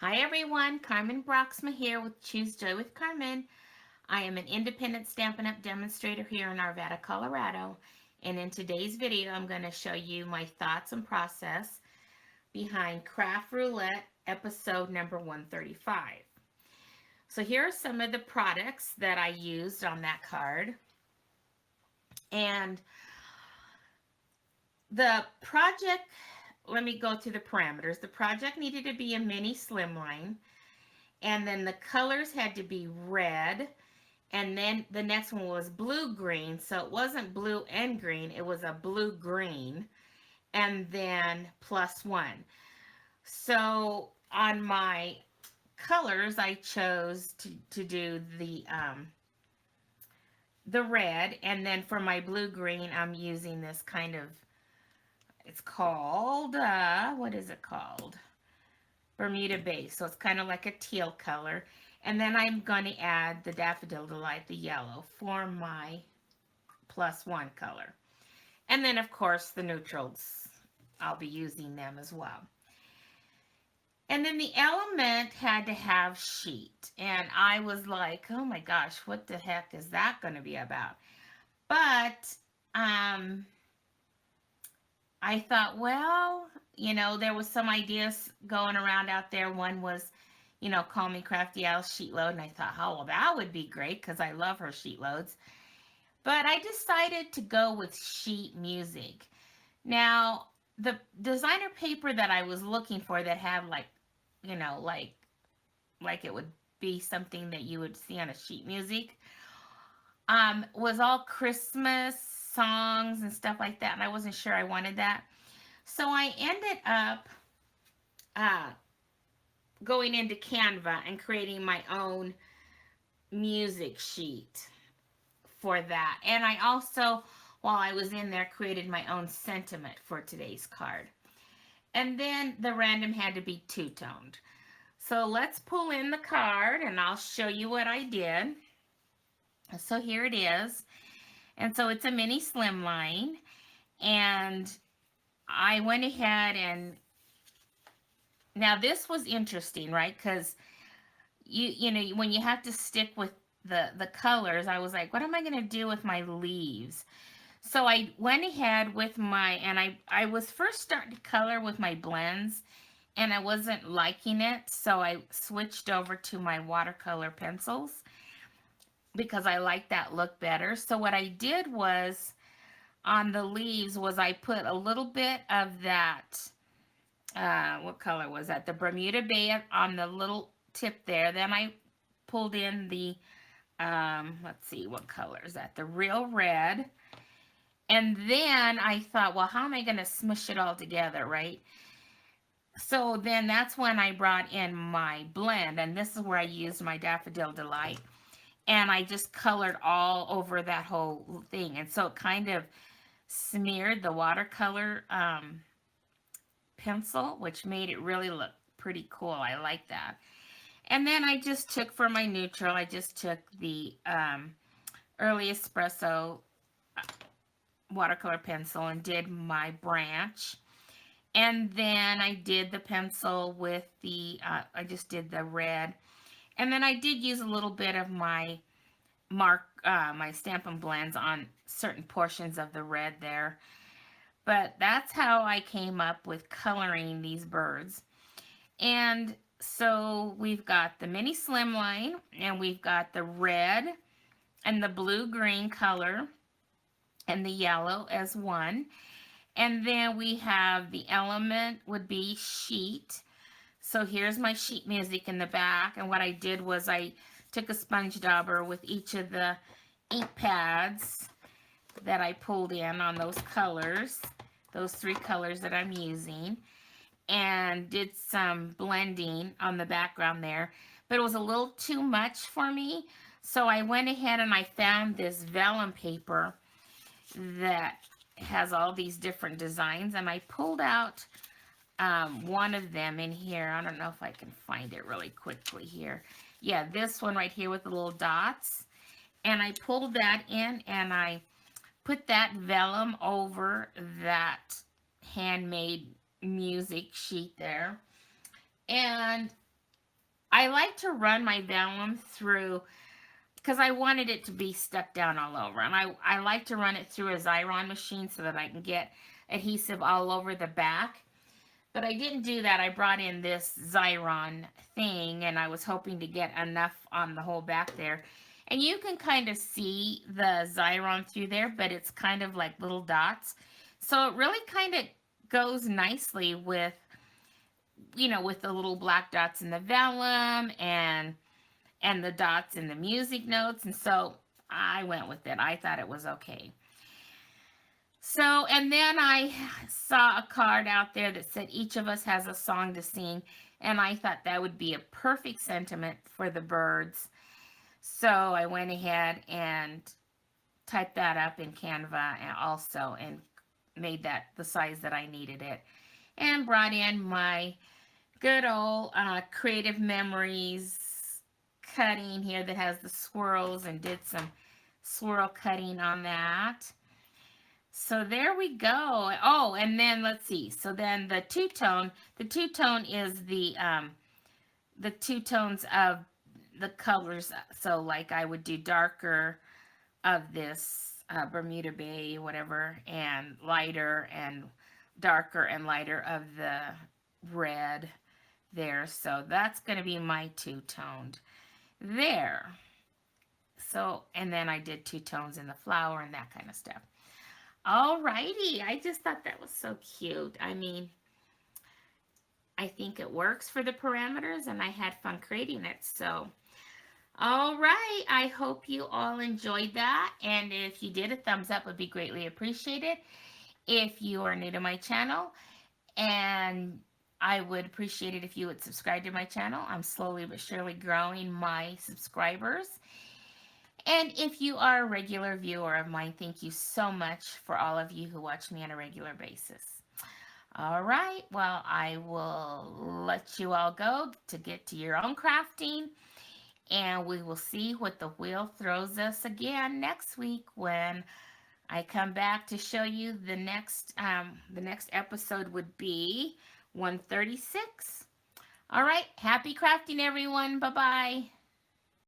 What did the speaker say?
Hi everyone, Carmen Broxma here with Choose Joy with Carmen. I am an independent Stampin' Up! Demonstrator here in Arvada, Colorado. And in today's video, I'm going to show you my thoughts and process behind Craft Roulette episode number 135. So here are some of the products that I used on that card. And the project, let me go to the parameters. The project needed to be a mini slimline. And then the colors had to be red, and then the next one was blue green, so it wasn't blue and green, it was a blue green, and then +1. So on my colors I chose to do the red, and then for my blue green I'm using this kind of, it's called what is it called, Bermuda base, so it's kind of like a teal color. And then I'm going to add the Daffodil Delight, the yellow, for my +1 color. And then, of course, the neutrals, I'll be using them as well. And then the element had to have sheet. And I was like, oh my gosh, what the heck is that going to be about? But I thought, well, there was some ideas going around out there. One was, call me Crafty Al's sheet load. And I thought, oh, well, that would be great because I love her sheet loads. But I decided to go with sheet music. Now, the designer paper that I was looking for that had like, like it would be something that you would see on a sheet music, was all Christmas songs and stuff like that. And I wasn't sure I wanted that. So I ended up uh, going into Canva and creating my own music sheet for that. And I also, while I was in there, created my own sentiment for today's card. And then the random had to be two-toned. So let's pull in the card and I'll show you what I did. So here it is. And so it's a mini slimline. And I went ahead and, now this was interesting, right? Because you know, when you have to stick with the colors, I was like, what am I going to do with my leaves? So I went ahead with and I was first starting to color with my blends, and I wasn't liking it, so I switched over to my watercolor pencils because I like that look better. So what I did was, on the leaves, was I put a little bit of that, what color was that? The Bermuda Bay on the little tip there. Then I pulled in the, let's see, what color is that? The Real Red. And then I thought, well, how am I going to smush it all together, right? So then that's when I brought in my blend, and this is where I used my Daffodil Delight. And I just colored all over that whole thing. And so it kind of smeared the watercolor pencil, which made it really look pretty cool. I like that. And then I just took, for my neutral, I just took the Early Espresso watercolor pencil and did my branch. And then I did the pencil with the, I just did the red. And then I did use a little bit of my my Stampin' Blends on certain portions of the red there. But that's how I came up with coloring these birds. And so we've got the mini slimline, and we've got the red and the blue-green color and the yellow as one. And then we have the element would be sheet. So here's my sheet music in the back. And what I did was I took a sponge dauber with each of the ink pads that I pulled in on those colors, those three colors that I'm using, and did some blending on the background there. But it was a little too much for me. So I went ahead and I found this vellum paper that has all these different designs, and I pulled out one of them in here. I don't know if I can find it really quickly here. Yeah, this one right here with the little dots. And I pulled that in and I put that vellum over that handmade music sheet there. And I like to run my vellum through because I wanted it to be stuck down all over. And I like to run it through a Xyron machine so that I can get adhesive all over the back. But I didn't do that. I brought in this Xyron thing and I was hoping to get enough on the whole back there. And you can kind of see the Xyron through there, but it's kind of like little dots. So it really kind of goes nicely with, with the little black dots in the vellum and the dots in the music notes. And so I went with it. I thought it was okay. So, and then I saw a card out there that said each of us has a song to sing. And I thought that would be a perfect sentiment for the birds. So I went ahead and typed that up in Canva and also and made that the size that I needed it. And brought in my good old Creative Memories cutting here that has the swirls and did some swirl cutting on that. So there we go. Oh, and then let's see. So then the two tone is the two tones of the colors. So like I would do darker of this Bermuda Bay, whatever, and lighter and darker and lighter of the red there. So that's going to be my two toned there. So, and then I did two tones in the flower and that kind of stuff. Alrighty, I just thought that was so cute. I mean, I think it works for the parameters and I had fun creating it. So, all right, I hope you all enjoyed that. And if you did, a thumbs up would be greatly appreciated. If you are new to my channel, and I would appreciate it if you would subscribe to my channel. I'm slowly but surely growing my subscribers. And if you are a regular viewer of mine, thank you so much for all of you who watch me on a regular basis. All right, well, I will let you all go to get to your own crafting, and we will see what the wheel throws us again next week when I come back to show you the next episode would be 136. All right, happy crafting, everyone. Bye-bye.